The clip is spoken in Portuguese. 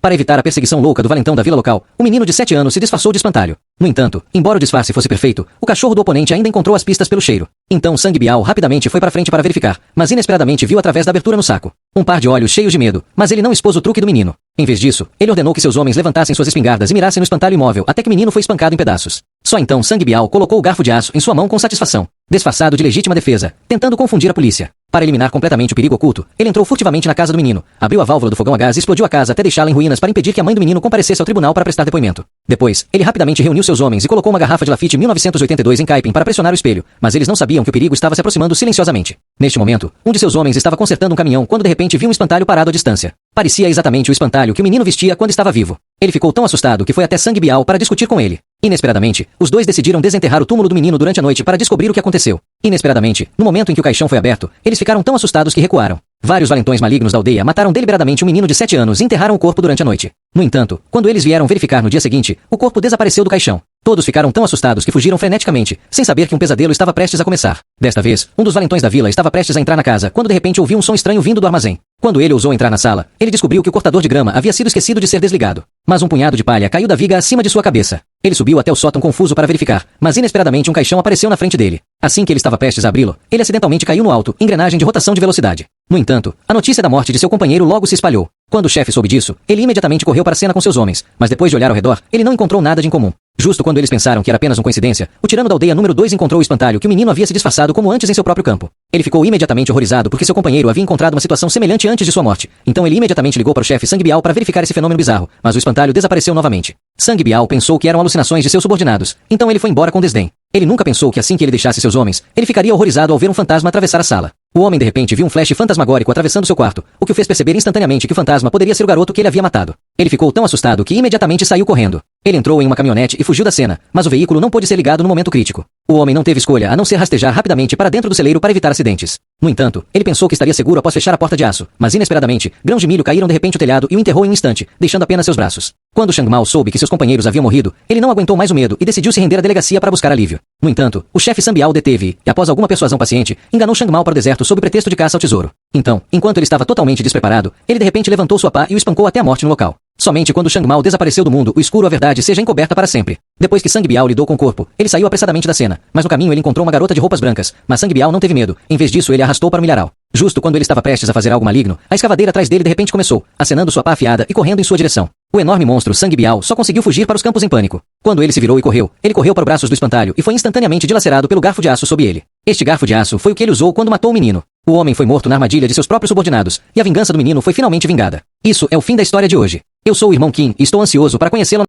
Para evitar a perseguição louca do valentão da vila local, o menino de 7 anos se disfarçou de espantalho. No entanto, embora o disfarce fosse perfeito, o cachorro do oponente ainda encontrou as pistas pelo cheiro. Então Sangue Bial rapidamente foi para frente para verificar, mas inesperadamente viu através da abertura no saco um par de olhos cheios de medo, mas ele não expôs o truque do menino. Em vez disso, ele ordenou que seus homens levantassem suas espingardas e mirassem no espantalho imóvel até que o menino foi espancado em pedaços. Só então Sangue Bial colocou o garfo de aço em sua mão com satisfação, disfarçado de legítima defesa, tentando confundir a polícia. Para eliminar completamente o perigo oculto, ele entrou furtivamente na casa do menino, abriu a válvula do fogão a gás e explodiu a casa até deixá-la em ruínas para impedir que a mãe do menino comparecesse ao tribunal para prestar depoimento. Depois, ele rapidamente reuniu seus homens e colocou uma garrafa de Lafite 1982 em Caipim para pressionar o espelho, mas eles não sabiam que o perigo estava se aproximando silenciosamente. Neste momento, um de seus homens estava consertando um caminhão quando de repente viu um espantalho parado à distância. Parecia exatamente o espantalho que o menino vestia quando estava vivo. Ele ficou tão assustado que foi até Sangue Bial para discutir com ele. Inesperadamente, os dois decidiram desenterrar o túmulo do menino durante a noite para descobrir o que aconteceu. Inesperadamente, no momento em que o caixão foi aberto, eles ficaram tão assustados que recuaram. Vários valentões malignos da aldeia mataram deliberadamente um menino de 7 anos e enterraram o corpo durante a noite. No entanto, quando eles vieram verificar no dia seguinte, o corpo desapareceu do caixão. Todos ficaram tão assustados que fugiram freneticamente, sem saber que um pesadelo estava prestes a começar. Desta vez, um dos valentões da vila estava prestes a entrar na casa quando de repente ouviu um som estranho vindo do armazém. Quando ele ousou entrar na sala, ele descobriu que o cortador de grama havia sido esquecido de ser desligado. Mas um punhado de palha caiu da viga acima de sua cabeça. Ele subiu até o sótão confuso para verificar, mas inesperadamente um caixão apareceu na frente dele. Assim que ele estava prestes a abri-lo, ele acidentalmente caiu no alto, engrenagem de rotação de velocidade. No entanto, a notícia da morte de seu companheiro logo se espalhou. Quando o chefe soube disso, ele imediatamente correu para a cena com seus homens, mas depois de olhar ao redor, ele não encontrou nada de incomum. Justo quando eles pensaram que era apenas uma coincidência, o tirano da aldeia número 2 encontrou o espantalho que o menino havia se disfarçado como antes em seu próprio campo. Ele ficou imediatamente horrorizado porque seu companheiro havia encontrado uma situação semelhante antes de sua morte. Então ele imediatamente ligou para o chefe Sangue Bial para verificar esse fenômeno bizarro, mas o espantalho desapareceu novamente. Sangue Bial pensou que eram alucinações de seus subordinados, então ele foi embora com desdém. Ele nunca pensou que assim que ele deixasse seus homens, ele ficaria horrorizado ao ver um fantasma atravessar a sala. O homem de repente viu um flash fantasmagórico atravessando seu quarto, o que o fez perceber instantaneamente que o fantasma poderia ser o garoto que ele havia matado. Ele ficou tão assustado que imediatamente saiu correndo. Ele entrou em uma caminhonete e fugiu da cena, mas o veículo não pôde ser ligado no momento crítico. O homem não teve escolha a não ser rastejar rapidamente para dentro do celeiro para evitar acidentes. No entanto, ele pensou que estaria seguro após fechar a porta de aço, mas inesperadamente, grãos de milho caíram de repente o telhado e o enterrou em um instante, deixando apenas seus braços. Quando Shang Mao soube que seus companheiros haviam morrido, ele não aguentou mais o medo e decidiu se render à delegacia para buscar alívio. No entanto, o chefe Sangue Bial deteve e, após alguma persuasão paciente, enganou Shang Mao para o deserto sob pretexto de caça ao tesouro. Então, enquanto ele estava totalmente despreparado, ele de repente levantou sua pá e o espancou até a morte no local. Somente quando Shang Mao desapareceu do mundo, o escuro a verdade seja encoberta para sempre. Depois que Sangue Bial lidou com o corpo, ele saiu apressadamente da cena, mas no caminho ele encontrou uma garota de roupas brancas, mas Sangue Bial não teve medo. Em vez disso, ele a arrastou para o milharal. Justo quando ele estava prestes a fazer algo maligno, a escavadeira atrás dele de repente começou, acenando sua pá afiada e correndo em sua direção. O enorme monstro Sangue Bial só conseguiu fugir para os campos em pânico. Quando ele se virou e correu, ele correu para os braços do espantalho e foi instantaneamente dilacerado pelo garfo de aço sob ele. Este garfo de aço foi o que ele usou quando matou o menino. O homem foi morto na armadilha de seus próprios subordinados, e a vingança do menino foi finalmente vingada. Isso é o fim da história de hoje. Eu sou o irmão Kim e estou ansioso para conhecê-lo.